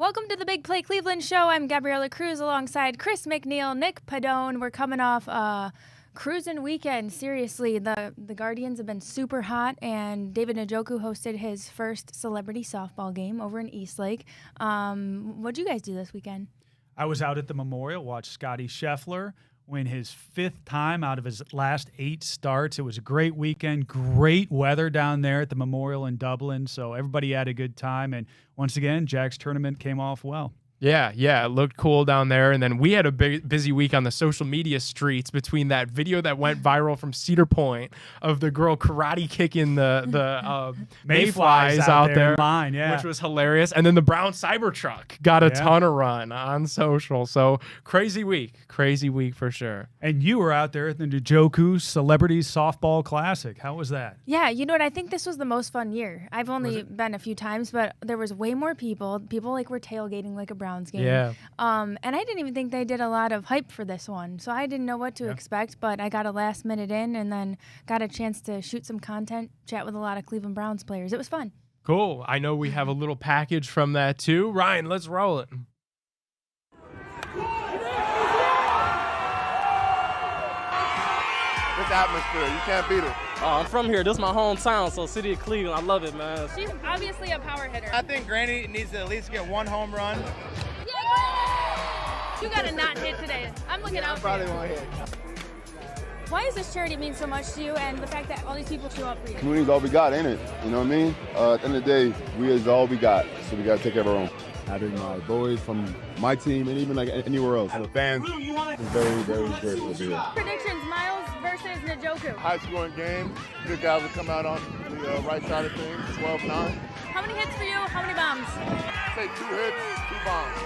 Welcome to the Big Play Cleveland show. I'm Gabriella Cruz alongside Chris McNeil, Nick Padone. We're coming off a cruising weekend. Seriously, the Guardians have been super hot, and David Njoku hosted his first celebrity softball game over in Eastlake. What'd you guys do this weekend? I was out at the Memorial, watched Scotty Scheffler win his 5th time out of his last 8 starts. It was a great weekend, great weather down there at the Memorial in Dublin, so everybody had a good time. And once again, Jack's tournament came off well. Yeah, it looked cool down there. And then we had a busy week on the social media streets between that video that went viral from Cedar Point of the girl karate kicking the mayflies out there, line, which was hilarious. And then the brown Cybertruck got a ton of run on social. So crazy week for sure. And you were out there at the Njoku Celebrities Softball Classic. How was that? Yeah, you know what? I think this was the most fun year. I've only been a few times, but there was way more people. People were tailgating like a Browns game. Yeah. And I didn't even think they did a lot of hype for this one, so I didn't know what to expect, but I got a last minute in and then got a chance to shoot some content, chat with a lot of Cleveland Browns players. It was fun. Cool. I know we have a little package from that too. Ryan, let's roll it. This atmosphere, you can't beat it. I'm from here. This is my hometown, so city of Cleveland. I love it, man. She's obviously a power hitter. I think Granny needs to at least get 1 home run. You got a not hit today. I'm looking out for you. Probably won't hit. Why does this charity mean so much to you, and the fact that all these people show up for you? Community's all we got, ain't it? You know what I mean? At the end of the day, we is all we got, so we got to take care of our own. Having my boys from my team and even like anywhere else, the fans, is very, very grateful to be here. Predictions, Miles versus Njoku. High scoring game. Good guys will come out on the right side of things, 12-9. How many hits for you? How many bombs? Say 2 hits, 2 bombs.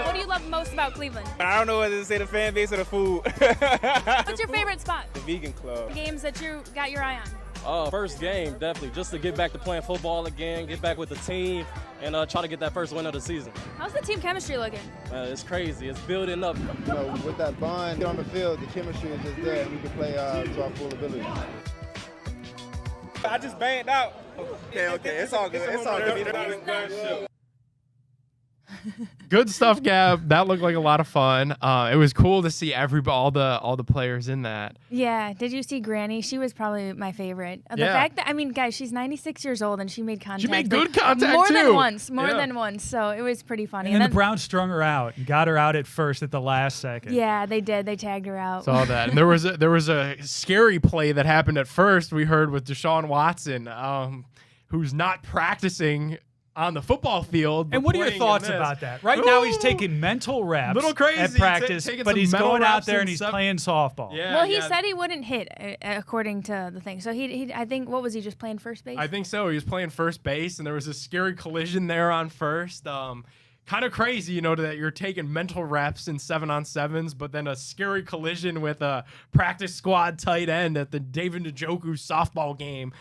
What do you love most about Cleveland? I don't know whether to say the fan base or the food. What's your favorite spot? The vegan club. Games that you got your eye on? First game, definitely. Just to get back to playing football again, get back with the team, and try to get that first win of the season. How's the team chemistry looking? It's crazy. It's building up. You know, with that bond, get on the field, the chemistry is just there, and we can play to our full ability. I just banged out. Okay, it's all good. It's all good. Good stuff, Gab. That looked like a lot of fun. It was cool to see all the players in that. Yeah. Did you see Granny? She was probably my favorite. The Yeah. fact that, I mean, guys, she's 96 years old and she made contact. She made good contact more too. than once. Yeah. So it was pretty funny. And then the Browns strung her out and got her out at first at the last second. Yeah, they did. They tagged her out. Saw that. And there was a scary play that happened at first. We heard with Deshaun Watson, who's not practicing on the football field. And what are your thoughts about that? Right now he's taking mental reps Little crazy. at practice, Taking but some he's mental going out reps there and and he's stuff. playing softball. Yeah, Well, he said he wouldn't hit, according to the thing. So he I think, what was he, just playing first base? I think so. He was playing first base, and there was a scary collision there on first. Kind of crazy, that you're taking mental reps in 7-on-7s, but then a scary collision with a practice squad tight end at the David Njoku softball game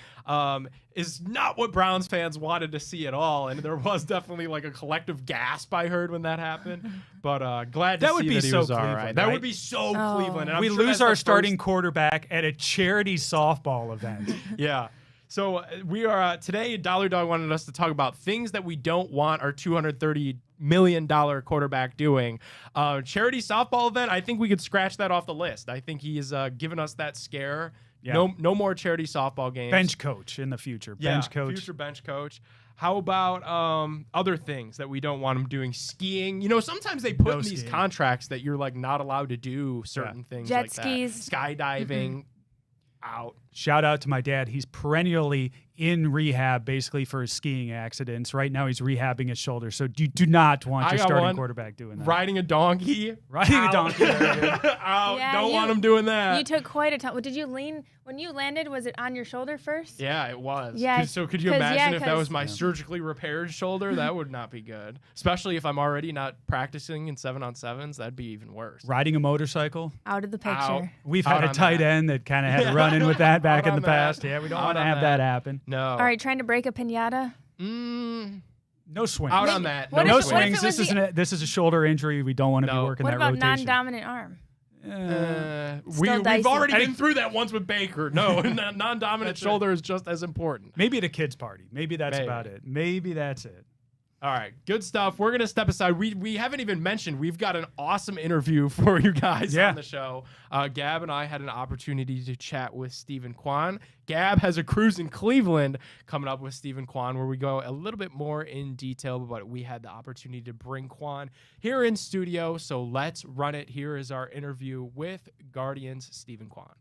is not what Browns fans wanted to see at all. And there was definitely like a collective gasp I heard when that happened. But glad to see that he was all right. That would be so Cleveland. And I'm We sure lose that's our the starting first- quarterback at a charity softball event. Yeah. So we are today. Dollar Dog wanted us to talk about things that we don't want our $230 million quarterback doing. Charity softball event. I think we could scratch that off the list. I think he has given us that scare. Yeah. No more charity softball games. Bench coach in the future. Bench coach. Future bench coach. How about other things that we don't want him doing? Skiing. Sometimes they put in these contracts that you're like not allowed to do certain things. Jet like skis. that. Skydiving. Out. Shout out to my dad. He's perennially in rehab basically for his skiing accidents. Right now he's rehabbing his shoulder. So you do not want your starting quarterback doing that. Riding a donkey. Riding a donkey. Out. Yeah, Don't want him doing that. You took quite a time. Did you lean when you landed? Was it on your shoulder first? Yeah, it was. Yeah. So could you imagine if that was my surgically repaired shoulder? That would not be good. Especially if I'm already not practicing in 7-on-7s. That'd be even worse. Riding a motorcycle. Out of the picture. Out. We've had a tight end that kind of had to run in with that back in the past. Yeah, we don't want to have that happen. No. All right, trying to break a piñata. No swings. Out on that. What No if- what if swings. it was This is a shoulder injury. We don't want to be working What that about rotation. non-dominant arm? We've already been through that once with Baker. No, non-dominant shoulder is just as important. Maybe at a kid's party. Maybe that's about it. Maybe that's it. All right, good stuff. We're going to step aside. We haven't even mentioned we've got an awesome interview for you guys on the show. Gab and I had an opportunity to chat with Steven Kwan. Gab has a cruise in Cleveland coming up with Steven Kwan where we go a little bit more in detail, but we had the opportunity to bring Kwan here in studio, so let's run it. Here is our interview with Guardians' Steven Kwan.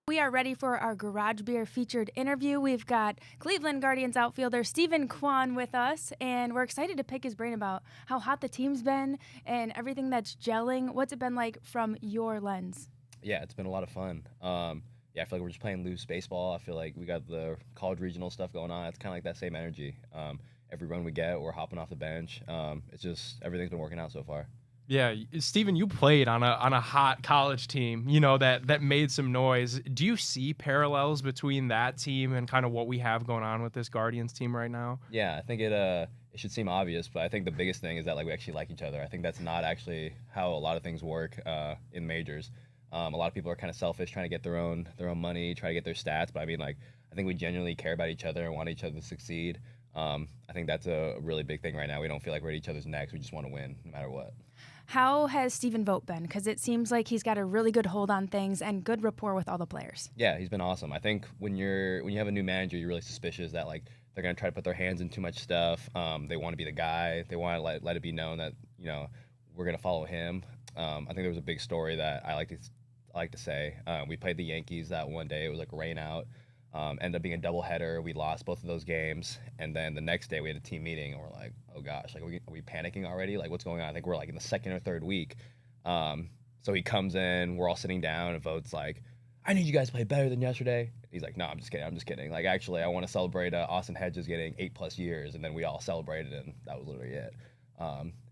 We are ready for our Garage Beer featured interview. We've got Cleveland Guardians outfielder Steven Kwan with us, and we're excited to pick his brain about how hot the team's been and everything that's gelling. What's it been like from your lens? Yeah, it's been a lot of fun. I feel like we're just playing loose baseball. I feel like we got the college regional stuff going on. It's kind of like that same energy. Every run we get, we're hopping off the bench. It's just everything's been working out so far. Yeah, Steven, you played on a hot college team, that made some noise. Do you see parallels between that team and kind of what we have going on with this Guardians team right now? Yeah, I think it should seem obvious, but I think the biggest thing is that we actually like each other. I think that's not actually how a lot of things work in majors. A lot of people are kind of selfish, trying to get their own money, try to get their stats. But I think we genuinely care about each other and want each other to succeed. I think that's a really big thing right now. We don't feel like we're at each other's necks. We just want to win no matter what. How has Steven Vogt been? Because it seems like he's got a really good hold on things and good rapport with all the players. Yeah, he's been awesome. I think when you have a new manager, you're really suspicious that they're gonna try to put their hands in too much stuff. They want to be the guy. They want to let it be known that we're gonna follow him. I think there was a big story that I like to say. We played the Yankees that one day. It was rain out. Ended up being a doubleheader. We lost both of those games, and then the next day we had a team meeting, and we're like, "Oh gosh, are we panicking already? What's going on?" I think we're in the second or third week. So he comes in, we're all sitting down, and Vogt's like, "I need you guys to play better than yesterday." He's like, "No, I'm just kidding. Actually, I want to celebrate Austin Hedges getting 8+ years," and then we all celebrated, and that was literally it.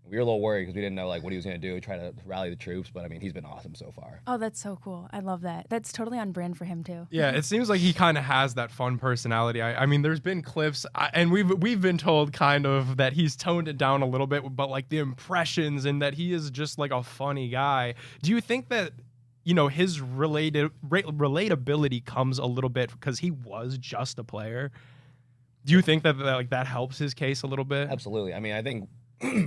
We were a little worried because we didn't know what he was going to do, try to rally the troops, but he's been awesome so far. Oh, that's so cool. I love that. That's totally on brand for him too. Yeah, it seems like he kind of has that fun personality. I mean, there's been clips, and we've been told kind of that he's toned it down a little bit, but the impressions and that he is just a funny guy. Do you think that his relatability comes a little bit because he was just a player? Do you think that that helps his case a little bit? Absolutely. I think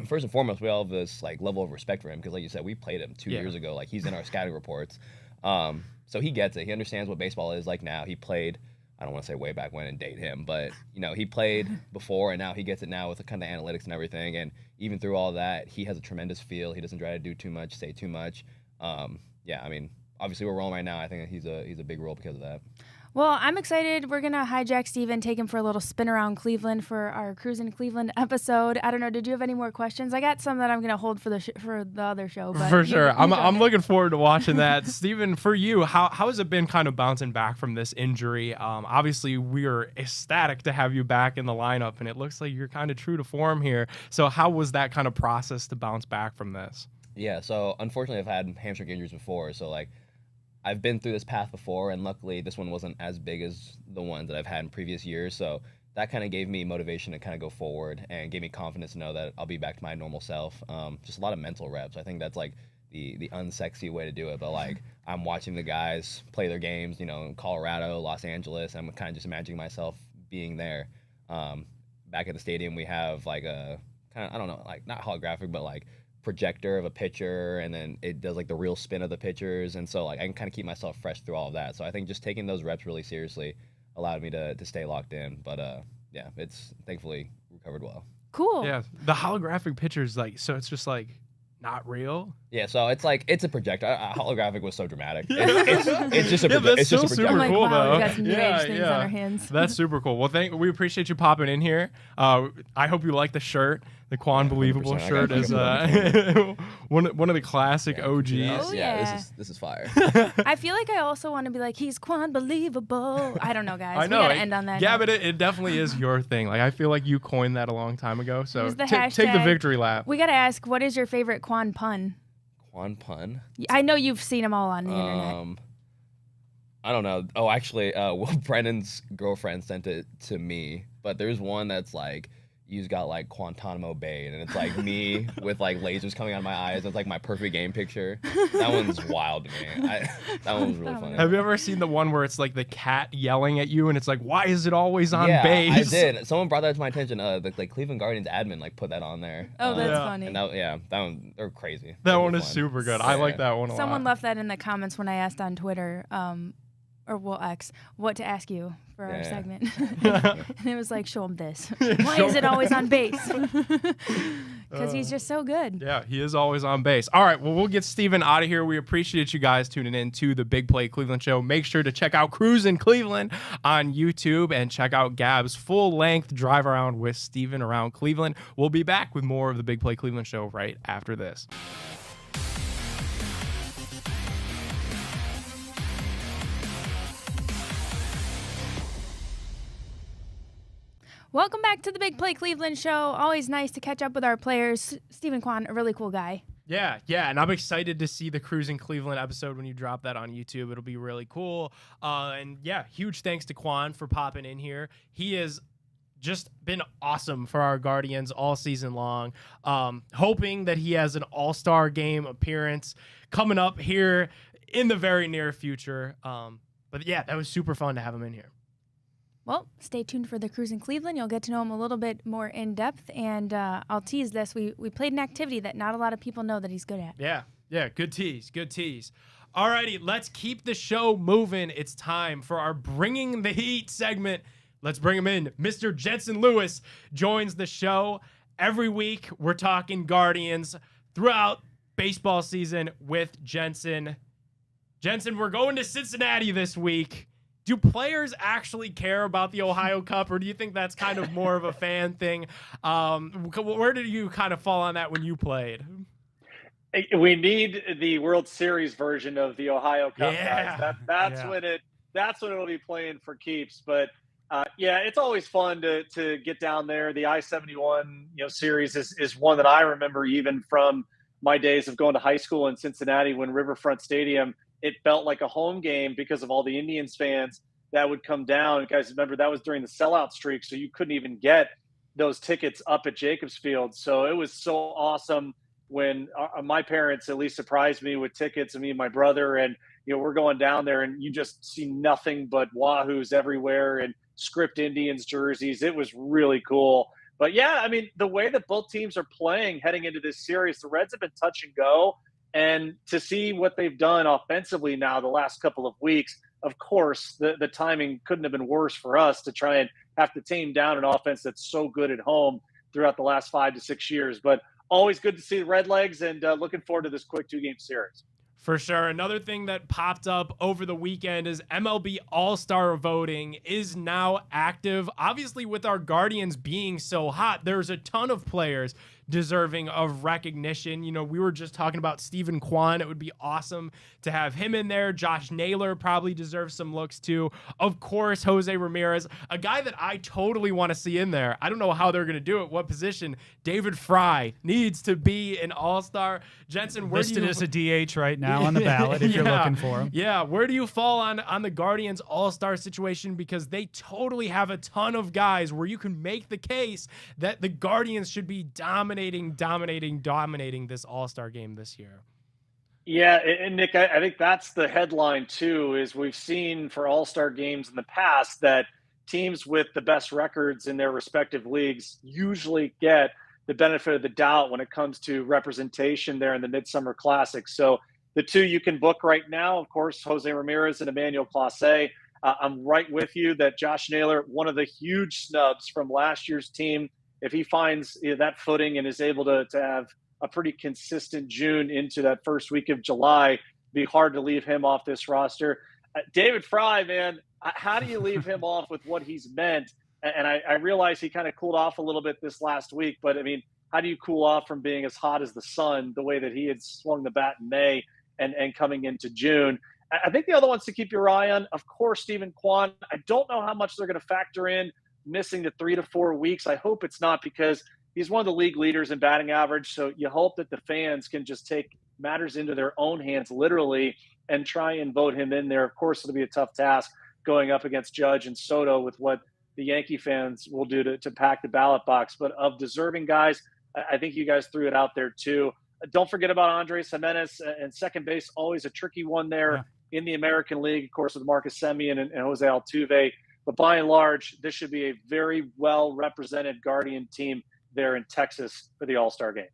first and foremost, we all have this level of respect for him because, like you said, we played him 2 years ago. He's in our scouting reports, so he gets it. He understands what baseball is like now. He played. I don't want to say way back when and date him, but he played before, and now he gets it now with the kind of analytics and everything. And even through all that, he has a tremendous feel. He doesn't try to do too much, say too much. Obviously we're rolling right now. I think he's a big role because of that. Well, I'm excited. We're going to hijack Steven, take him for a little spin around Cleveland for our Cruise in Cleveland episode. I don't know. Did you have any more questions? I got some that I'm going to hold for the other show. But for sure. I'm looking forward to watching that. Steven, for you, how has it been kind of bouncing back from this injury? Obviously, we are ecstatic to have you back in the lineup, and it looks like you're kind of true to form here. So how was that kind of process to bounce back from this? Yeah, so unfortunately, I've had hamstring injuries before, so I've been through this path before, and luckily this one wasn't as big as the ones that I've had in previous years. So that kind of gave me motivation to kind of go forward and gave me confidence to know that I'll be back to my normal self. Just a lot of mental reps. I think that's the unsexy way to do it. But I'm watching the guys play their games, in Colorado, Los Angeles. I'm kind of just imagining myself being there. Back at the stadium, we have a kind of, I don't know, not holographic, but projector of a pitcher, and then it does the real spin of the pitchers, and so I can kind of keep myself fresh through all of that. So I think just taking those reps really seriously allowed me to stay locked in. But it's thankfully recovered well. Cool. Yeah, the holographic pictures, so it's just not real. Yeah, so it's a projector. Holographic was so dramatic. It's just a projector. It's just a projector. Super cool, wow, though. We got some new age things on our hands. That's super cool. Well, we appreciate you popping in here. I hope you like the shirt. The Quan Believable shirt is one of the classic OGs. Oh, yeah. This is fire. I feel like I also want to be he's Quan Believable. I don't know, guys. I know. We got to end on that. Yeah, note. but it definitely is your thing. I feel like you coined that a long time ago. So Use the take the hashtag. victory lap. We got to ask, what is your favorite Quan pun? Quan pun? I know you've seen them all on the internet. I don't know. Oh, actually, Will Brennan's girlfriend sent it to me, but there's one that's you got like Guantanamo Bay, and it's like me with like lasers coming out of my eyes. It's like my perfect game picture. That one's wild to me. That one was really funny. Have you ever seen the one where it's like the cat yelling at you, and it's like, why is it always on base? I did. Someone brought that to my attention. The like Cleveland Guardians admin like put that on there. Oh, that's funny. And that one, they're crazy. That one is super good. I like that one a lot. Someone left that in the comments when I asked on Twitter, X, what to ask you for our segment. And it was like, show him this. Why is it always on base? Because he's just so good. Yeah, he is always on base. All right, well, we'll get Steven out of here. We appreciate you guys tuning in to the Big Play Cleveland show. Make sure to check out Cruisin' Cleveland on YouTube and check out Gab's full-length drive around with Steven around Cleveland. We'll be back with more of the Big Play Cleveland show right after this. Welcome back to the Big Play Cleveland show. Always nice to catch up with our players. Steven Kwan, a really cool guy. Yeah, and I'm excited to see the Cruisin' Cleveland episode when you drop that on YouTube. It'll be really cool. And yeah, huge thanks to Kwan for popping in here. He has just been awesome for our Guardians all season long. Hoping that he has an All-Star game appearance coming up here in the very near future. But yeah, that was super fun to have him in here. Well, stay tuned for the Cruisin' Cleveland. You'll get to know him a little bit more in depth, and I'll tease this. We played an activity that not a lot of people know that he's good at. Yeah, good tease. Alrighty, let's keep the show moving. It's time for our Bringing the Heat segment. Let's bring him in. Mr. Jensen Lewis joins the show every week. We're talking Guardians throughout baseball season with Jensen. Jensen, we're going to Cincinnati this week. Do players actually care about the Ohio Cup, or do you think that's kind of more of a fan thing? Where did you kind of fall on that when you played? We need the World Series version of the Ohio Cup, guys. That's when it'll be playing for keeps. But it's always fun to get down there. The I-71 series is one that I remember even from my days of going to high school in Cincinnati when Riverfront Stadium. It felt like a home game because of all the Indians fans that would come down. You guys remember that was during the sellout streak, so you couldn't even get those tickets up at Jacobs Field. So it was so awesome when my parents at least surprised me with tickets, and me and my brother, and we're going down there and you just see nothing but Wahoos everywhere and script Indians jerseys. It was really cool. But yeah, I mean, the way that both teams are playing heading into this series, the Reds have been touch and go. And to see what they've done offensively now the last couple of weeks, of course, the timing couldn't have been worse for us to try and have to tame down an offense that's so good at home throughout the last 5 to 6 years. But always good to see the Redlegs, and looking forward to this quick 2-game series. For sure. Another thing that popped up over the weekend is MLB All-Star voting is now active. Obviously, with our Guardians being so hot, there's a ton of players deserving of recognition. We were just talking about Steven Kwan. It would be awesome to have him in there. Josh Naylor probably deserves some looks too. Of course, Jose Ramirez, a guy that I totally want to see in there. I don't know how they're going to do it. What position? David Fry needs to be an All-Star. Jensen, where listed as a DH right now on the ballot if you're looking for him. Yeah, where do you fall on the Guardians All-Star situation? Because they totally have a ton of guys where you can make the case that the Guardians should be dominating this All-Star game this year. Yeah, and Nick, I think that's the headline too, is we've seen for All-Star games in the past that teams with the best records in their respective leagues usually get the benefit of the doubt when it comes to representation there in the Midsummer Classic. So the two you can book right now, of course, Jose Ramirez and Emmanuel Clase. I'm right with you that Josh Naylor, one of the huge snubs from last year's team, if he finds that footing and is able to have a pretty consistent June into that first week of July, it'd be hard to leave him off this roster. David Fry, man, how do you leave him off with what he's meant? And I realize he kind of cooled off a little bit this last week, but I mean, how do you cool off from being as hot as the sun the way that he had swung the bat in May and coming into June? I think the other ones to keep your eye on, of course, Steven Kwan. I don't know how much they're going to factor in missing the 3 to 4 weeks. I hope it's not, because he's one of the league leaders in batting average. So you hope that the fans can just take matters into their own hands, literally, and try and vote him in there. Of course, it'll be a tough task going up against Judge and Soto with what the Yankee fans will do to pack the ballot box. But of deserving guys, I think you guys threw it out there too. Don't forget about Andres Jimenez and second base, always a tricky one there in the American League, of course, with Marcus Semien and Jose Altuve. But by and large, this should be a very well-represented Guardian team there in Texas for the All-Star game.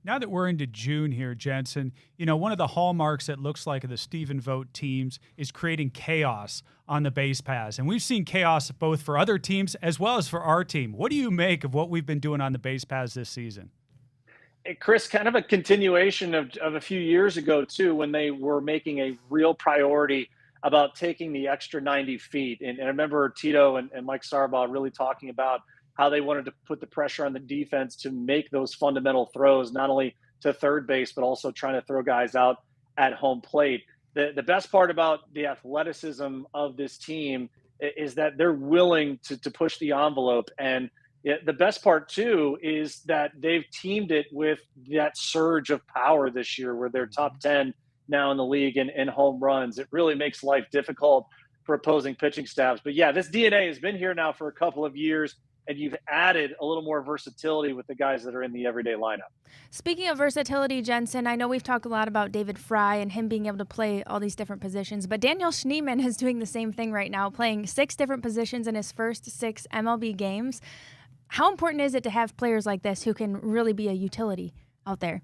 Now that we're into June here, Jensen, one of the hallmarks that looks like the Steven Vogt teams is creating chaos on the base paths. And we've seen chaos both for other teams as well as for our team. What do you make of what we've been doing on the base paths this season? Hey, Chris, kind of a continuation of a few years ago, too, when they were making a real priority about taking the extra 90 feet. And I remember Tito and Mike Sarbaugh really talking about how they wanted to put the pressure on the defense to make those fundamental throws, not only to third base, but also trying to throw guys out at home plate. The best part about the athleticism of this team is that they're willing to push the envelope. And the best part, too, is that they've teamed it with that surge of power this year where they're top 10 now in the league in home runs. It really makes life difficult for opposing pitching staffs. But, yeah, this DNA has been here now for a couple of years, and you've added a little more versatility with the guys that are in the everyday lineup. Speaking of versatility, Jensen, I know we've talked a lot about David Fry and him being able to play all these different positions, but Daniel Schneemann is doing the same thing right now, playing 6 different positions in his first 6 MLB games. How important is it to have players like this who can really be a utility out there?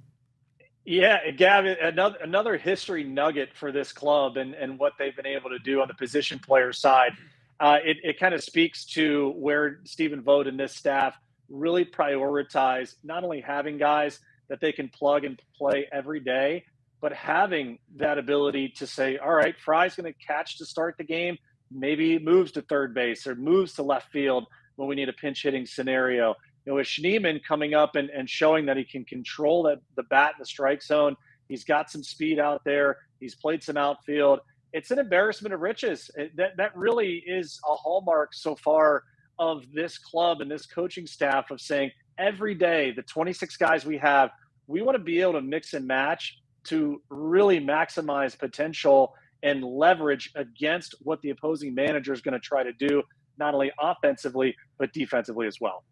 Yeah, Gavin, another history nugget for this club and what they've been able to do on the position player side. It kind of speaks to where Steven Vogt and this staff really prioritize not only having guys that they can plug and play every day, but having that ability to say, all right, Fry's going to catch to start the game. Maybe he moves to third base or moves to left field when we need a pinch hitting scenario. With Schneemann coming up and showing that he can control the bat in the strike zone, he's got some speed out there. He's played some outfield. It's an embarrassment of riches. That really is a hallmark so far of this club and this coaching staff of saying every day, the 26 guys we have, we want to be able to mix and match to really maximize potential and leverage against what the opposing manager is going to try to do, not only offensively, but defensively as well.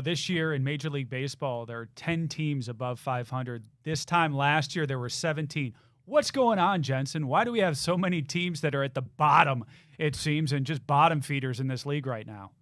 This year in Major League Baseball, there are 10 teams above 500. This time last year, there were 17. What's going on, Jensen? Why do we have so many teams that are at the bottom, it seems, and just bottom feeders in this league right now?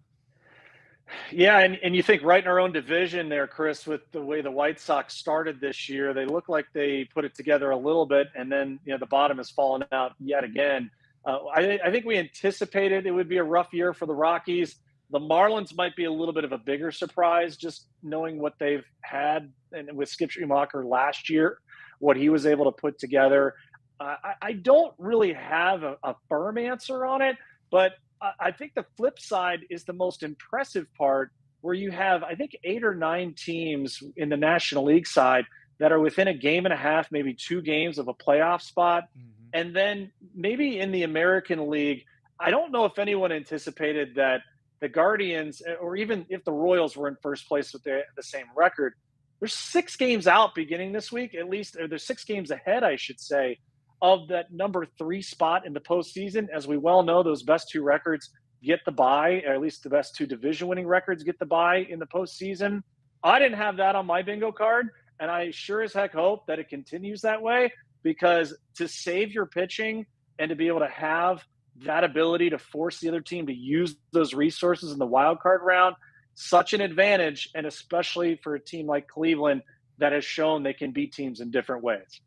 Yeah, and you think right in our own division there, Chris, with the way the White Sox started this year, they look like they put it together a little bit, and then the bottom has fallen out yet again. I think we anticipated it would be a rough year for the Rockies. The Marlins might be a little bit of a bigger surprise, just knowing what they've had and with Skip Schumacher last year, what he was able to put together. I don't really have a firm answer on it, but I think the flip side is the most impressive part, where you have, I think, 8 or 9 teams in the National League side that are within a game and a half, maybe 2 games of a playoff spot. Mm-hmm. And then maybe in the American League, I don't know if anyone anticipated that the Guardians, or even if the Royals were in first place with the same record, there's 6 games out beginning this week, at least, or there's 6 games ahead, I should say, of that number 3 spot in the postseason. As we well know, those best 2 records get the bye, or at least the best 2 division-winning records get the bye in the postseason. I didn't have that on my bingo card, and I sure as heck hope that it continues that way, because to save your pitching and to be able to have that ability to force the other team to use those resources in the wild card round, such an advantage, and especially for a team like Cleveland that has shown they can beat teams in different ways.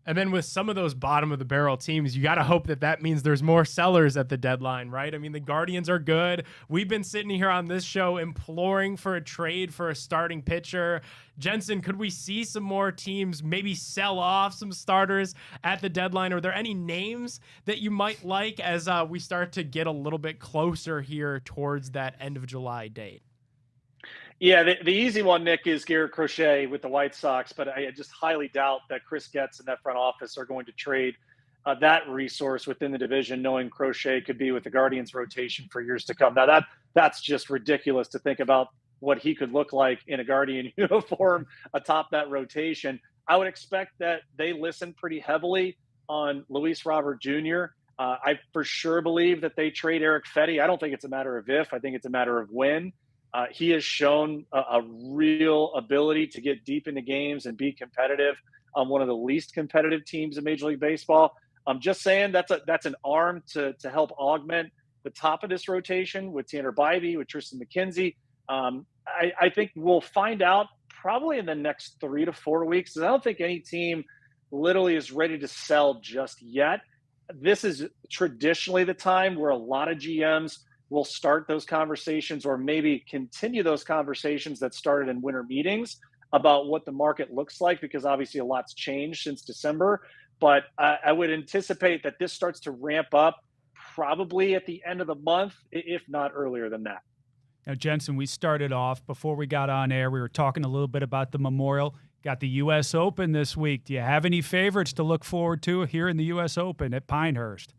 And then with some of those bottom of the barrel teams, you got to hope that means there's more sellers at the deadline, right? I mean, the Guardians are good. We've been sitting here on this show imploring for a trade for a starting pitcher. Jensen, could we see some more teams maybe sell off some starters at the deadline? Are there any names that you might like as we start to get a little bit closer here towards that end of July date? Yeah, the easy one, Nick, is Garrett Crochet with the White Sox, but I just highly doubt that Chris Getz and that front office are going to trade that resource within the division, knowing Crochet could be with the Guardians rotation for years to come. Now, that's just ridiculous to think about what he could look like in a Guardian uniform atop that rotation. I would expect that they listen pretty heavily on Luis Robert Jr. I for sure believe that they trade Eric Fetty. I don't think it's a matter of if. I think it's a matter of when. He has shown a real ability to get deep into games and be competitive on one of the least competitive teams in Major League Baseball. I'm just saying that's an arm to help augment the top of this rotation with Tanner Bybee, with Tristan McKenzie. I think we'll find out probably in the next 3 to 4 weeks. I don't think any team literally is ready to sell just yet. This is traditionally the time where a lot of GMs will start those conversations, or maybe continue those conversations that started in winter meetings about what the market looks like, because obviously a lot's changed since December. But I would anticipate that this starts to ramp up probably at the end of the month, if not earlier than that. Now, Jensen, we started off before we got on air. We were talking a little bit about the Memorial. Got the U.S. Open this week. Do you have any favorites to look forward to here in the U.S. Open at Pinehurst?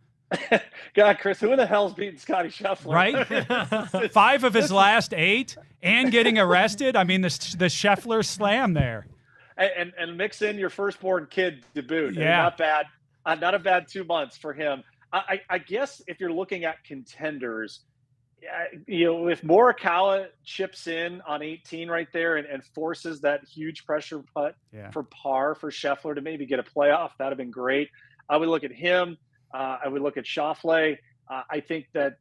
God, Chris, who in the hell's beating Scotty Scheffler? Right? 5 of his last 8 and getting arrested. I mean, the Scheffler slam there. And mix in your firstborn kid debut. Yeah. Not bad. Not a bad 2 months for him. I guess if you're looking at contenders, if Morikawa chips in on 18 right there and forces that huge pressure putt for par for Scheffler to maybe get a playoff, that would have been great. I would look at him. I would look at Schauffele. I think that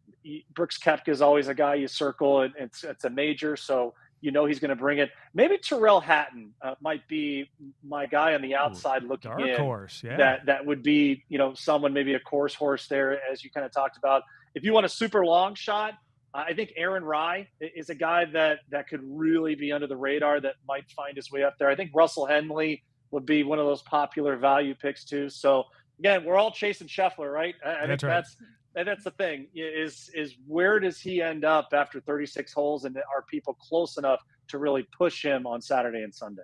Brooks Koepka is always a guy you circle, and it's a major, so he's going to bring it. Maybe Tyrrell Hatton might be my guy on the outside looking dark in. Horse, yeah. That would be someone, maybe a course horse there, as you kind of talked about. If you want a super long shot, I think Aaron Rai is a guy that could really be under the radar, that might find his way up there. I think Russell Henley would be one of those popular value picks too. So again, we're all chasing Scheffler, right? I think that's the thing, is where does he end up after 36 holes, and are people close enough to really push him on Saturday and Sunday?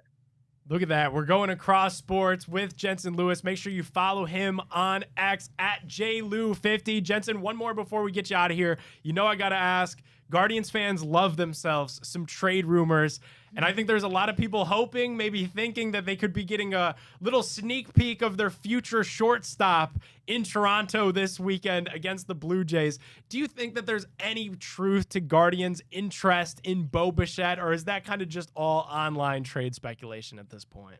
Look at that. We're going across sports with Jensen Lewis. Make sure you follow him on X at JLew50. Jensen, one more before we get you out of here. I got to ask, Guardians fans love themselves some trade rumors. And I think there's a lot of people hoping, maybe thinking that they could be getting a little sneak peek of their future shortstop in Toronto this weekend against the Blue Jays. Do you think that there's any truth to Guardians' interest in Bo Bichette, or is that kind of just all online trade speculation at this point?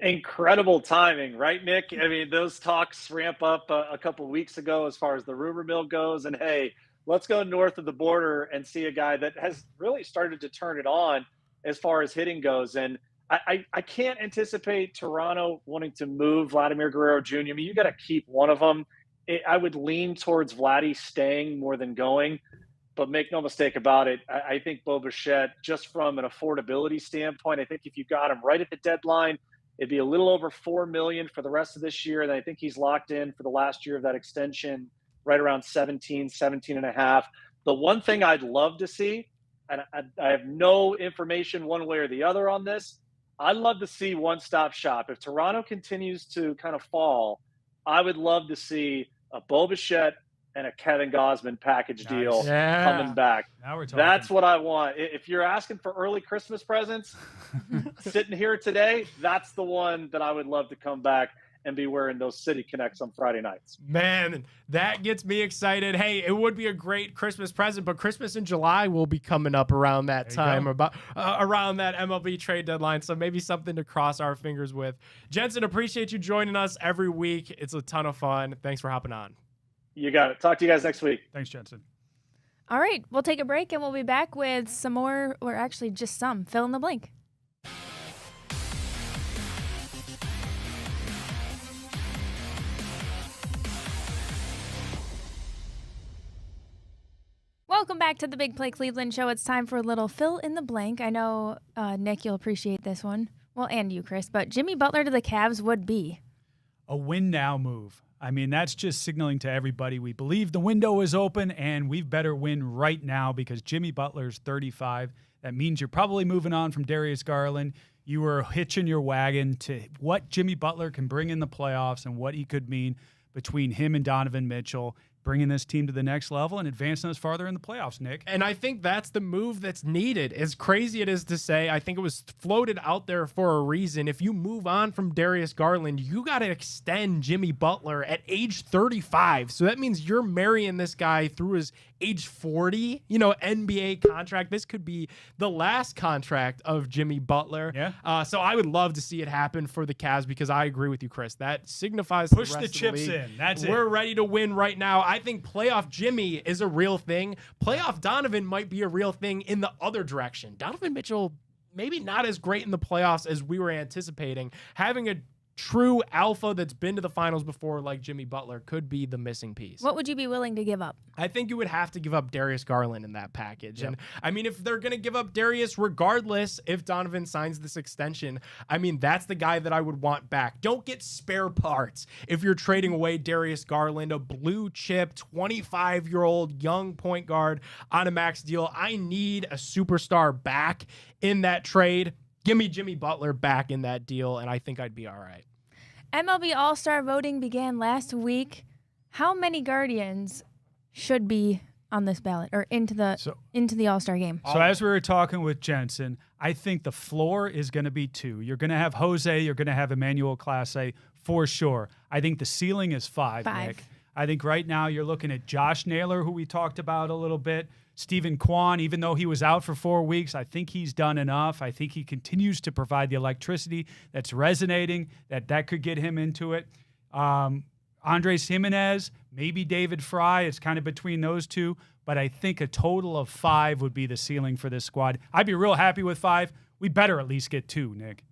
Incredible timing, right, Nick? I mean, those talks ramp up a couple weeks ago as far as the rumor mill goes. And hey, let's go north of the border and see a guy that has really started to turn it on as far as hitting goes. And I can't anticipate Toronto wanting to move Vladimir Guerrero Jr. I mean, you got to keep one of them. I would lean towards Vladdy staying more than going, but make no mistake about it. I think Bo Bichette, just from an affordability standpoint, I think if you got him right at the deadline, it'd be a little over $4 million for the rest of this year. And I think he's locked in for the last year of that extension, right around 17 and a half. The one thing I'd love to see, and I have no information one way or the other on this, I'd love to see one-stop shop. If Toronto continues to kind of fall, I would love to see a Bo Bichette and a Kevin Gausman package deal coming back. Now we're talking. That's what I want. If you're asking for early Christmas presents, sitting here today, that's the one that I would love to come back and be wearing those City Connects on Friday nights. Man, that gets me excited. Hey, it would be a great Christmas present, but Christmas in July will be coming up around that time, around that MLB trade deadline, so maybe something to cross our fingers with. Jensen, appreciate you joining us every week. It's a ton of fun. Thanks for hopping on. You got it. Talk to you guys next week. Thanks, Jensen. All right, we'll take a break, and we'll be back with some more, or actually just some, fill in the blank. Welcome back to the Big Play Cleveland Show. It's time for a little fill in the blank. I know, Nick, you'll appreciate this one. Well, and you, Chris, but Jimmy Butler to the Cavs would be a win now move. I mean, that's just signaling to everybody we believe the window is open and we better win right now, because Jimmy Butler's 35. That means you're probably moving on from Darius Garland. You were hitching your wagon to what Jimmy Butler can bring in the playoffs and what he could mean between him and Donovan Mitchell. bringing this team to the next level and advancing us farther in the playoffs, Nick. And I think that's the move that's needed. As crazy it is to say, I think it was floated out there for a reason. If you move on from Darius Garland, you got to extend Jimmy Butler at age 35. So that means you're marrying this guy through his age 40, NBA contract. This could be the last contract of Jimmy Butler. Yeah. So I would love to see it happen for the Cavs because I agree with you, Chris. That signifies Push the the rest chips of the league. in. That's it. We're ready to win right now. I think playoff Jimmy is a real thing. Playoff Donovan might be a real thing in the other direction. Donovan Mitchell, maybe not as great in the playoffs as we were anticipating. Having a true alpha that's been to the finals before like Jimmy Butler could be the missing piece. What would you be willing to give up? I think you would have to give up Darius Garland in that package. Yep. And I mean, if they're going to give up Darius, regardless if Donovan signs this extension, I mean, that's the guy that I would want back. Don't get spare parts if you're trading away Darius Garland, a blue chip, 25-year-old young point guard on a max deal. I need a superstar back in that trade. Give me Jimmy Butler back in that deal, and I think I'd be all right. MLB All-Star voting began last week. How many Guardians should be on this ballot or into the All-Star game? So as we were talking with Jensen, I think the floor is going to be 2. You're going to have Jose. You're going to have Emmanuel Clase for sure. I think the ceiling is 5, Nick. I think right now you're looking at Josh Naylor, who we talked about a little bit. Steven Kwan, even though he was out for 4 weeks, I think he's done enough. I think he continues to provide the electricity that's resonating, that could get him into it. Andres Jimenez, maybe David Fry. It's kind of between those two. But I think a total of 5 would be the ceiling for this squad. I'd be real happy with 5. We better at least get 2, Nick.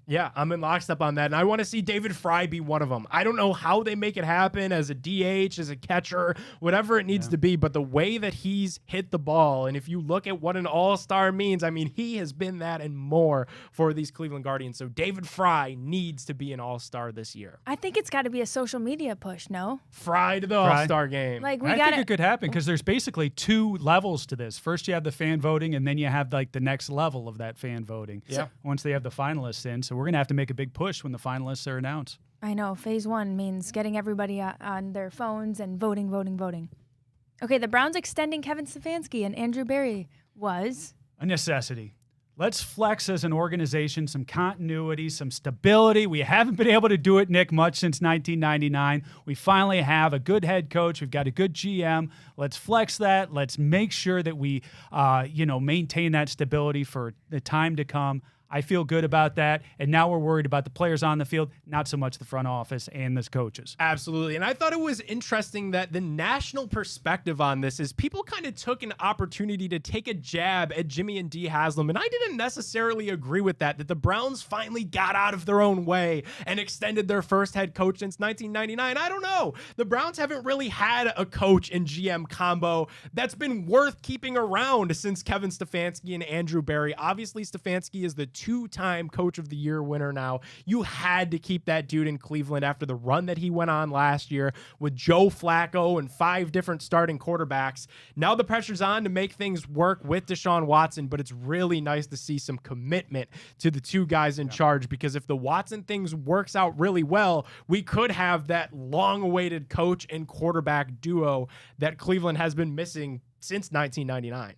Yeah, I'm in lockstep on that. And I want to see David Fry be one of them. I don't know how they make it happen as a DH, as a catcher, whatever it needs to be. But the way that he's hit the ball, and if you look at what an all-star means, I mean, he has been that and more for these Cleveland Guardians. So David Fry needs to be an all-star this year. I think it's got to be a social media push, no? Fry to the all-star game. Like I think it could happen because there's basically 2 levels to this. First, you have the fan voting, and then you have like the next level of that fan voting. Yeah. Once they have the finalists in. So we're going to have to make a big push when the finalists are announced. I know. Phase 1 means getting everybody on their phones and voting. Okay, the Browns extending Kevin Stefanski and Andrew Berry was a necessity. Let's flex as an organization, some continuity, some stability. We haven't been able to do it, Nick, much since 1999. We finally have a good head coach. We've got a good GM. Let's flex that. Let's make sure that we, maintain that stability for the time to come. I feel good about that. And now we're worried about the players on the field, not so much the front office and the coaches. Absolutely. And I thought it was interesting that the national perspective on this is people kind of took an opportunity to take a jab at Jimmy and Dee Haslam. And I didn't necessarily agree with that the Browns finally got out of their own way and extended their first head coach since 1999. I don't know. The Browns haven't really had a coach and GM combo that's been worth keeping around since Kevin Stefanski and Andrew Berry. Obviously, Stefanski is the 2-time Coach of the Year winner now. You had to keep that dude in Cleveland after the run that he went on last year with Joe Flacco and 5 different starting quarterbacks. Now the pressure's on to make things work with Deshaun Watson, but it's really nice to see some commitment to the 2 guys in charge, because if the Watson things works out really well, we could have that long-awaited coach and quarterback duo that Cleveland has been missing since 1999.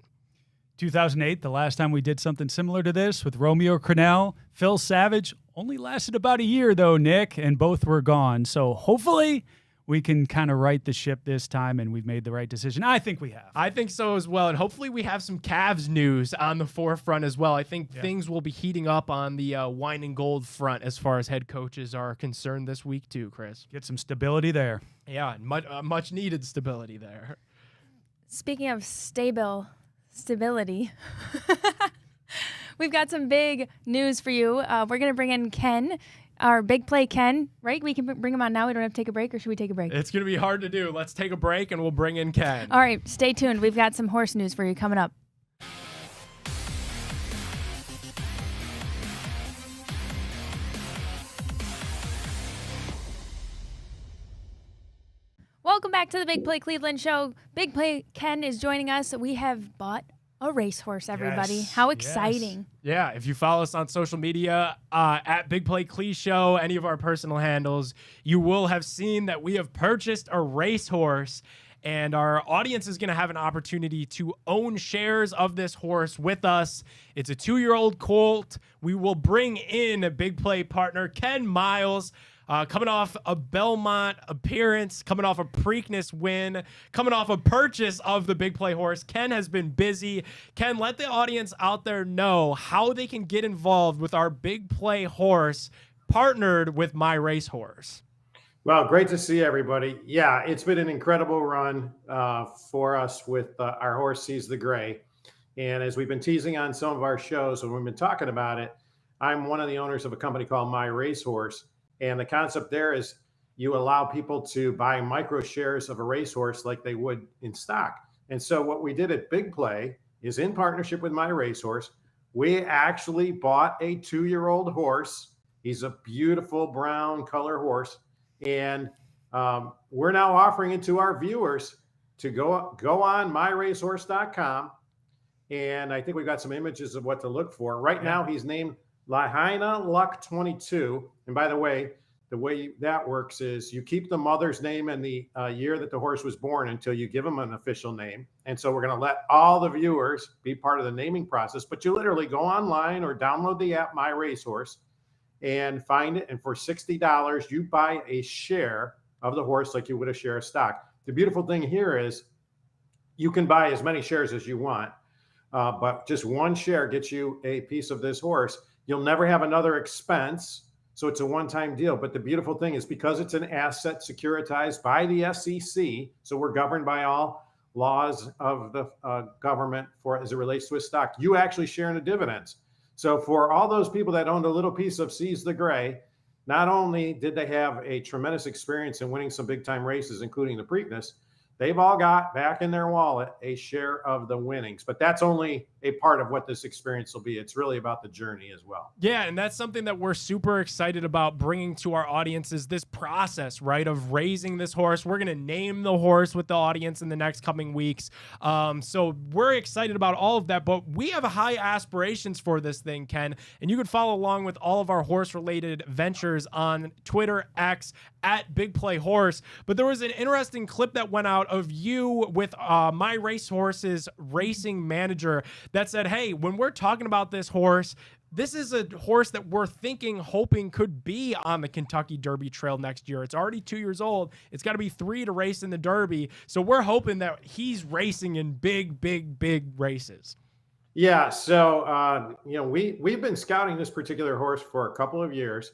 2008, the last time we did something similar to this with Romeo Crennel, Phil Savage, only lasted about a year though, Nick, and both were gone. So hopefully we can kind of right the ship this time and we've made the right decision. I think we have. I think so as well. And hopefully we have some Cavs news on the forefront as well. I think things will be heating up on the wine and gold front as far as head coaches are concerned this week too, Chris. Get some stability there. Yeah, much needed stability there. Speaking of stability. We've got some big news for you. We're going to bring in Ken, our big play Ken, right? We can bring him on now. We don't have to take a break, or should we take a break? It's going to be hard to do. Let's take a break and we'll bring in Ken. All right, stay tuned. We've got some horse news for you coming up. Welcome back to the Big Play Cleveland show. Big Play Ken is joining us. We have bought a racehorse, everybody. Yes, How exciting. Yeah, if you follow us on social media, at Big Play Cle Show, any of our personal handles, you will have seen that we have purchased a racehorse. and our audience is going to have an opportunity to own shares of this horse with us. It's a 2-year-old colt. We will bring in a big play partner, Ken Miles, coming off a Belmont appearance, coming off a Preakness win, coming off a purchase of the big play horse. Ken has been busy. Ken, let the audience out there know how they can get involved with our big play horse partnered with My Racehorse. Well, great to see everybody. Yeah, it's been an incredible run for us with our horse, Seize the Gray. And as we've been teasing on some of our shows, when we've been talking about it, I'm one of the owners of a company called My Racehorse. And the concept there is you allow people to buy micro shares of a racehorse like they would in stock. And so what we did at Big Play is, in partnership with My Racehorse, we actually bought a 2-year-old horse. He's a beautiful brown color horse. And we're now offering it to our viewers to go on myracehorse.com. And I think we've got some images of what to look for. Right now, he's named Lahaina Luck 22. And by the way that works is you keep the mother's name and the year that the horse was born until you give him an official name. And so we're going to let all the viewers be part of the naming process. But you literally go online or download the app My Racehorse and find it. And for $60, you buy a share of the horse like you would a share of stock. The beautiful thing here is you can buy as many shares as you want, but just one share gets you a piece of this horse. You'll never have another expense, so it's a one-time deal. But the beautiful thing is, because it's an asset securitized by the SEC, so we're governed by all laws of the government as it relates to a stock, you actually share in the dividends. So for all those people that owned a little piece of Seize the Gray, not only did they have a tremendous experience in winning some big-time races, including the Preakness, they've all got back in their wallet a share of the winnings. But that's only a part of what this experience will be. It's really about the journey as well. Yeah, and that's something that we're super excited about bringing to our audiences, this process, right, of raising this horse. We're going to name the horse with the audience in the next coming weeks. So we're excited about all of that, but we have high aspirations for this thing, Ken, and you can follow along with all of our horse-related ventures on Twitter, X, at Big Play Horse. But there was an interesting clip that went out of you with My Racehorse's racing manager that said, hey, when we're talking about this horse, this is a horse that we're hoping could be on the Kentucky Derby Trail next year. It's already 2 years old. It's got to be 3 to race in the Derby. So we're hoping that he's racing in big, big, big races. Yeah. So, we've been scouting this particular horse for a couple of years.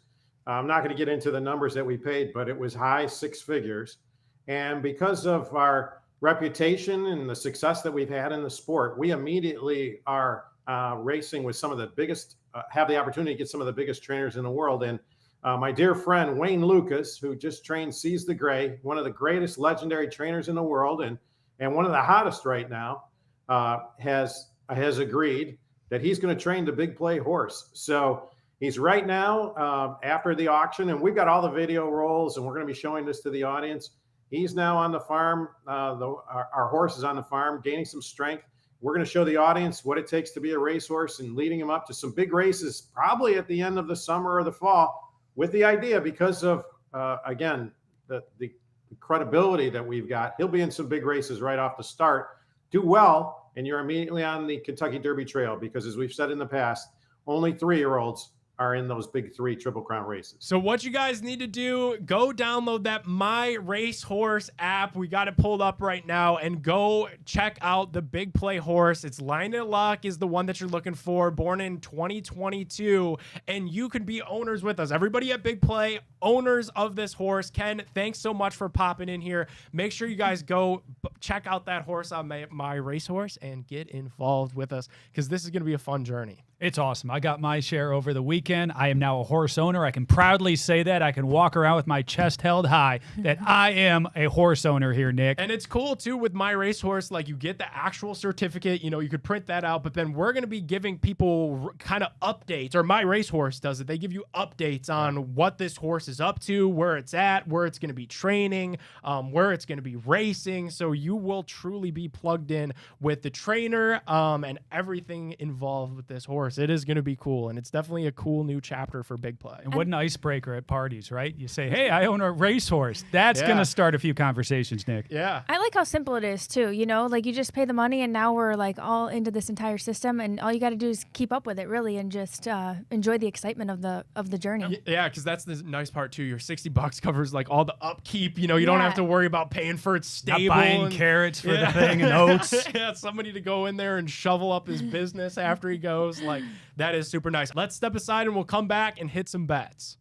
I'm not going to get into the numbers that we paid, but it was high 6 figures. And because of our reputation and the success that we've had in the sport, we immediately are racing with some of the biggest, have the opportunity to get some of the biggest trainers in the world. And my dear friend, Wayne Lucas, who just trained Seize the Gray, one of the greatest legendary trainers in the world and one of the hottest right now, has agreed that he's going to train the Big Play horse. So he's right now after the auction, and we've got all the video rolls, and we're going to be showing this to the audience. He's now on the farm. Our horse is on the farm, gaining some strength. We're going to show the audience what it takes to be a racehorse and leading him up to some big races, probably at the end of the summer or the fall, with the idea, because of, again, the credibility that we've got. He'll be in some big races right off the start. Do well, and you're immediately on the Kentucky Derby Trail, because as we've said in the past, only 3-year-olds are in those big 3 Triple Crown races. So what you guys need to do, go download that My Racehorse app. We got it pulled up right now, and go check out the Big Play horse. It's Lahaina Luck is the one that you're looking for, born in 2022, and you can be owners with us. Everybody at Big Play, owners of this horse. Ken, thanks so much for popping in here. Make sure you guys go check out that horse on My Racehorse and get involved with us, because this is going to be a fun journey. It's awesome. I got my share over the weekend. I am now a horse owner. I can proudly say that. I can walk around with my chest held high that I am a horse owner here, Nick. And it's cool, too, with My Racehorse. Like, you get the actual certificate. You know, you could print that out. But then we're going to be giving people kind of updates, or My Racehorse does it. They give you updates on what this horse is up to, where it's at, where it's going to be training, where it's going to be racing. So you will truly be plugged in with the trainer and everything involved with this horse. racehorse. It is going to be cool, and it's definitely a cool new chapter for Big Play. And what an icebreaker at parties, right? You say, hey, I own a racehorse. That's going to start a few conversations, Nick. Yeah. I like how simple it is too. You know, like you just pay the money, and now we're like all into this entire system, and all you got to do is keep up with it, really, and just enjoy the excitement of the journey. Yeah, because that's the nice part too. Your $60 covers like all the upkeep. You know, you don't have to worry about paying for its stable. Not buying carrots for the thing and oats. Yeah, somebody to go in there and shovel up his business after he goes. Like, that is super nice. Let's step aside and we'll come back and hit some bets.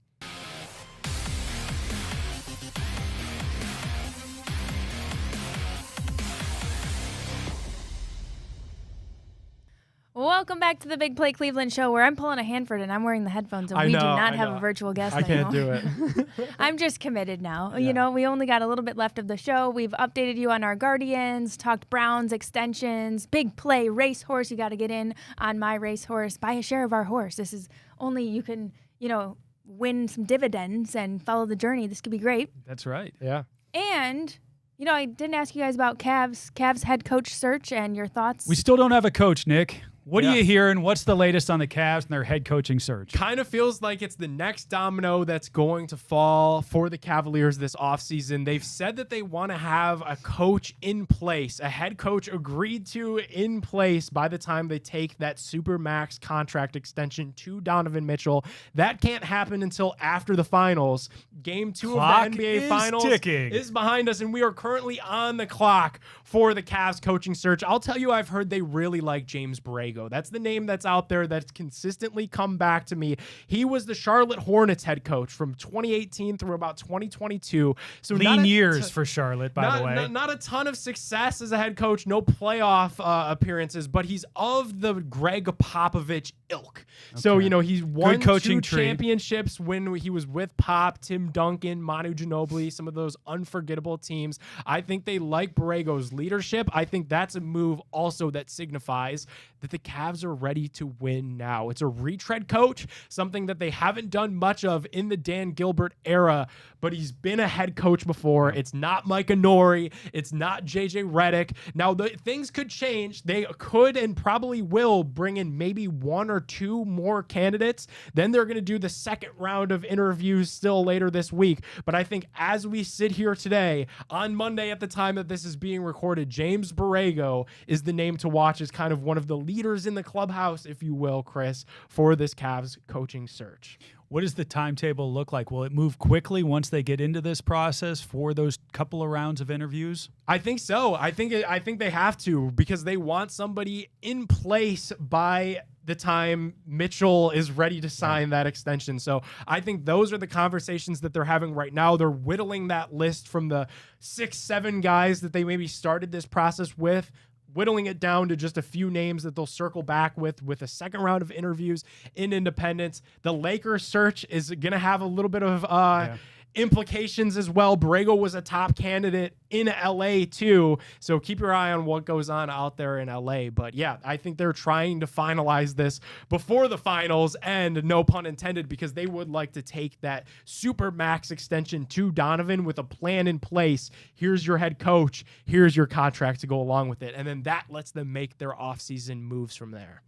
Welcome back to the Big Play Cleveland show, where I'm pulling a Hanford and I'm wearing the headphones, and we do not have a virtual guest I anymore. can't do it. I'm just committed now. Yeah. You know, we only got a little bit left of the show. We've updated you on our Guardians, talked Browns, extensions, Big Play, racehorse. You got to get in on my racehorse, buy a share of our horse. This is only you can, you know, win some dividends and follow the journey. This could be great. That's right. Yeah. And you know, I didn't ask you guys about Cavs head coach search and your thoughts. We still don't have a coach, Nick. What are you hearing? What's the latest on the Cavs and their head coaching search? Kind of feels like it's the next domino that's going to fall for the Cavaliers this offseason. They've said that they want to have a coach in place, a head coach agreed to in place by the time they take that supermax contract extension to Donovan Mitchell. That can't happen until after the finals. Game 2 Clock of the NBA is Finals ticking. is behind us, and we are currently on the clock for the Cavs coaching search. I'll tell you, I've heard they really like James Borrego. That's the name that's out there that's consistently come back to me. He was the Charlotte Hornets head coach from 2018 through about 2022. So lean years for Charlotte, by the way. Not a ton of success as a head coach, no playoff appearances, but he's of the Greg Popovich ilk. Okay. So, you know, he's won two championships when he was with Pop, Tim Duncan, Manu Ginobili, some of those unforgettable teams. I think they like Borrego's leadership. I think that's a move also that signifies that the Cavs are ready to win now. It's a retread coach, something that they haven't done much of in the Dan Gilbert era, but he's been a head coach before. It's not Micah Nori. It's not JJ Redick. Now, things could change. They could and probably will bring in maybe one or two more candidates. Then they're going to do the second round of interviews still later this week. But I think as we sit here today, on Monday at the time that this is being recorded, James Borrego is the name to watch as kind of one of the leaders in the clubhouse, if you will, Chris, for this Cavs coaching search. What does the timetable look like? Will it move quickly once they get into this process for those couple of rounds of interviews? I think so. I think they have to, because they want somebody in place by the time Mitchell is ready to sign that extension. So I think those are the conversations that they're having right now. They're whittling that list from the 6-7 guys that they maybe started this process with, whittling it down to just a few names that they'll circle back with a second round of interviews in Independence. The Lakers search is going to have a little bit of implications as well. Borrego was a top candidate in LA too, so keep your eye on what goes on out there in LA. But yeah, I think they're trying to finalize this before the finals, and no pun intended, because they would like to take that super max extension to Donovan with a plan in place. Here's your head coach, here's your contract to go along with it, and then that lets them make their offseason moves from there.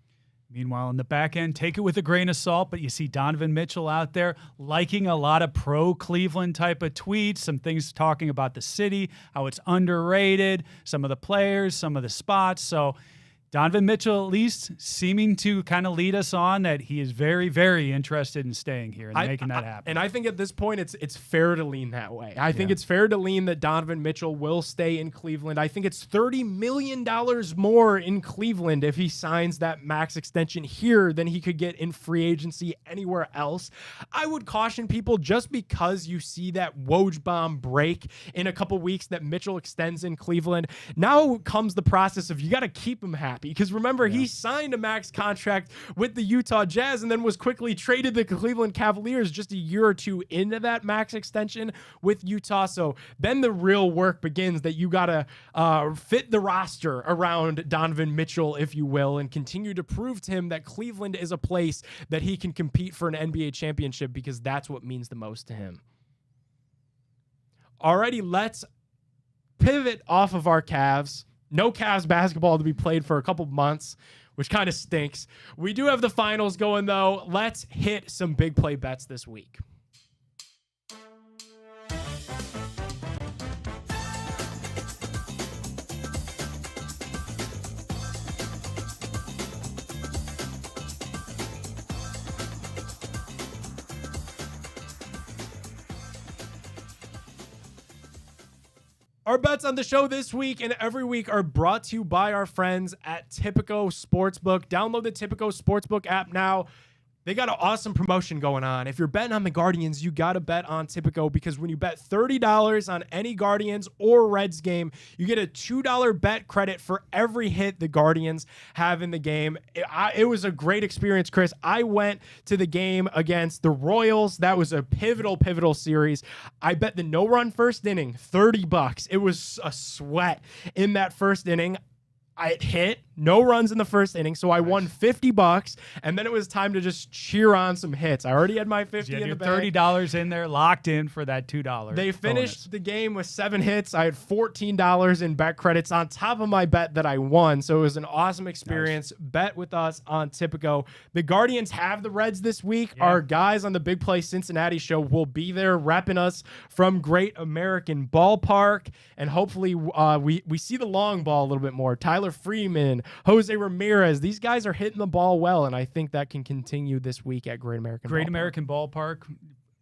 Meanwhile, in the back end, take it with a grain of salt, but you see Donovan Mitchell out there liking a lot of pro-Cleveland type of tweets, some things talking about the city, how it's underrated, some of the players, some of the spots. So Donovan Mitchell at least seeming to kind of lead us on that he is very, very interested in staying here and making that happen. And I think at this point, it's fair to lean that way. I think it's fair to lean that Donovan Mitchell will stay in Cleveland. I think it's $30 million more in Cleveland if he signs that max extension here than he could get in free agency anywhere else. I would caution people, just because you see that Woj bomb break in a couple weeks that Mitchell extends in Cleveland, now comes the process of you got to keep him happy. Because remember, he signed a max contract with the Utah Jazz and then was quickly traded to the Cleveland Cavaliers just a year or two into that max extension with Utah. So then the real work begins, that you got to fit the roster around Donovan Mitchell, if you will, and continue to prove to him that Cleveland is a place that he can compete for an NBA championship, because that's what means the most to him. Alrighty, let's pivot off of our Cavs. No Cavs basketball to be played for a couple months. which kind of stinks. We do have the finals going, though. Let's hit some big play bets this week. Our bets on the show this week and every week are brought to you by our friends at Tipico Sportsbook. Download the Tipico Sportsbook app now. They got an awesome promotion going on. If you're betting on the Guardians, you got to bet on Tipico, because when you bet $30 on any Guardians or Reds game, you get a $2 bet credit for every hit the Guardians have in the game. It was a great experience, Chris. I went to the game against the Royals. That was a pivotal series. I bet the no-run first inning, $30. It was a sweat in that first inning. I hit no runs in the first inning, so I won $50, and then it was time to just cheer on some hits. I already had my 50 in the bag. $30 in there, locked in for that $2. They finished the game with 7 hits. I had $14 in bet credits on top of my bet that I won, so it was an awesome experience. Nice. Bet with us on Tipico. The Guardians have the Reds this week. Yeah. Our guys on the Big Play Cincinnati show will be there repping us from Great American Ballpark, and hopefully we see the long ball a little bit more. Tyler Freeman, Jose Ramirez, these guys are hitting the ball well, and I think that can continue this week at Great American Ballpark,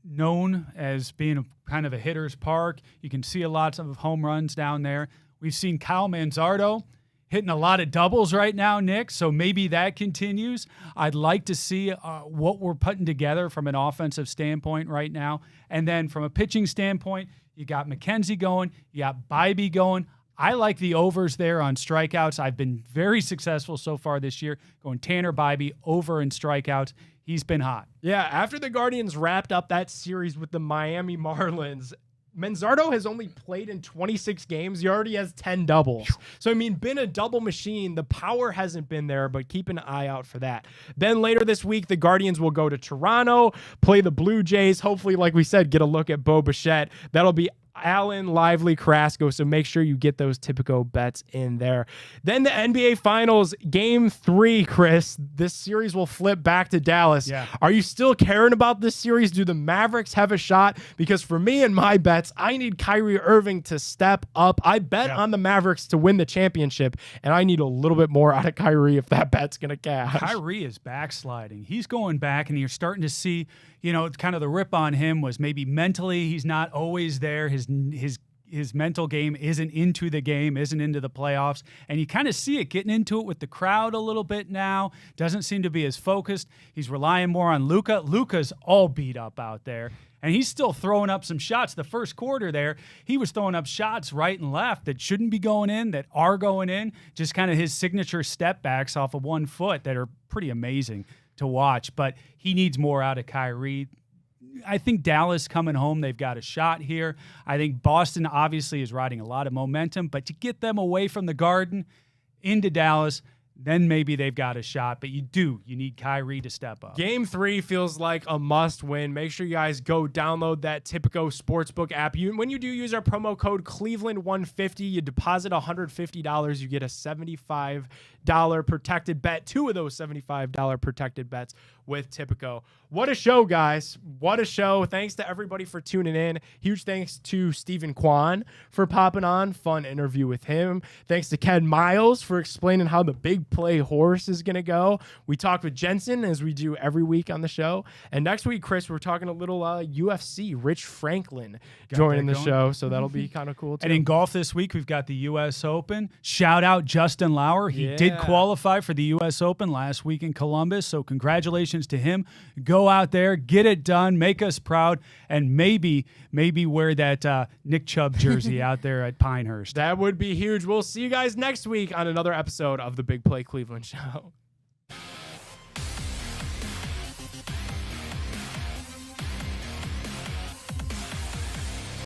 known as being kind of a hitter's park. You can see a lot of home runs down there. We've seen Kyle Manzardo hitting a lot of doubles right now, Nick, so maybe that continues. I'd like to see what we're putting together from an offensive standpoint right now. And then from a pitching standpoint, you got McKenzie going, you got Bybee going. I like the overs there on strikeouts. I've been very successful so far this year going Tanner Bybee over in strikeouts. He's been hot. Yeah, after the Guardians wrapped up that series with the Miami Marlins, Manzardo has only played in 26 games. He already has 10 doubles. So, I mean, been a double machine. The power hasn't been there, but keep an eye out for that. Then later this week, the Guardians will go to Toronto, play the Blue Jays. Hopefully, like we said, get a look at Bo Bichette. That'll be Allen, Lively, Carrasco, so make sure you get those Tipico bets in there. Then the NBA Finals, Game 3, Chris. This series will flip back to Dallas. Yeah. Are you still caring about this series? Do the Mavericks have a shot? Because for me and my bets, I need Kyrie Irving to step up. I bet on the Mavericks to win the championship, and I need a little bit more out of Kyrie if that bet's going to cash. Kyrie is backsliding. He's going back, and you're starting to see, kind of the rip on him was maybe mentally he's not always there. His mental game isn't into the game, isn't into the playoffs. And you kind of see it getting into it with the crowd a little bit now. Doesn't seem to be as focused. He's relying more on Luka. Luka's all beat up out there. And he's still throwing up some shots. The first quarter there, he was throwing up shots right and left that shouldn't be going in, that are going in. Just kind of his signature step backs off of 1 foot that are pretty amazing to watch. But he needs more out of Kyrie. I think Dallas coming home, they've got a shot here. I think Boston obviously is riding a lot of momentum, but to get them away from the Garden into Dallas, then maybe they've got a shot. But you need Kyrie to step up. Game 3 feels like a must win. Make sure you guys go download that Tipico Sportsbook app. When you do use our promo code Cleveland150, you deposit $150, you get a $75 protected bet. 2 of those $75 protected bets with Tipico. What a show, guys. What a show. Thanks to everybody for tuning in. Huge thanks to Steven Kwan for popping on. Fun interview with him. Thanks to Ken Miles for explaining how the big play horse is going to go. We talked with Jensen, as we do every week on the show. And next week, Chris, we're talking a little UFC. Rich Franklin joining the show, so that'll be kind of cool, too. And in golf this week, we've got the U.S. Open. Shout out Justin Lauer. He did qualify for the U.S. Open last week in Columbus, so congratulations to him. Go out there, get it done, make us proud, and maybe wear that Nick Chubb jersey out there at Pinehurst. That would be huge. We'll see you guys next week on another episode of the Big Play Cleveland Show.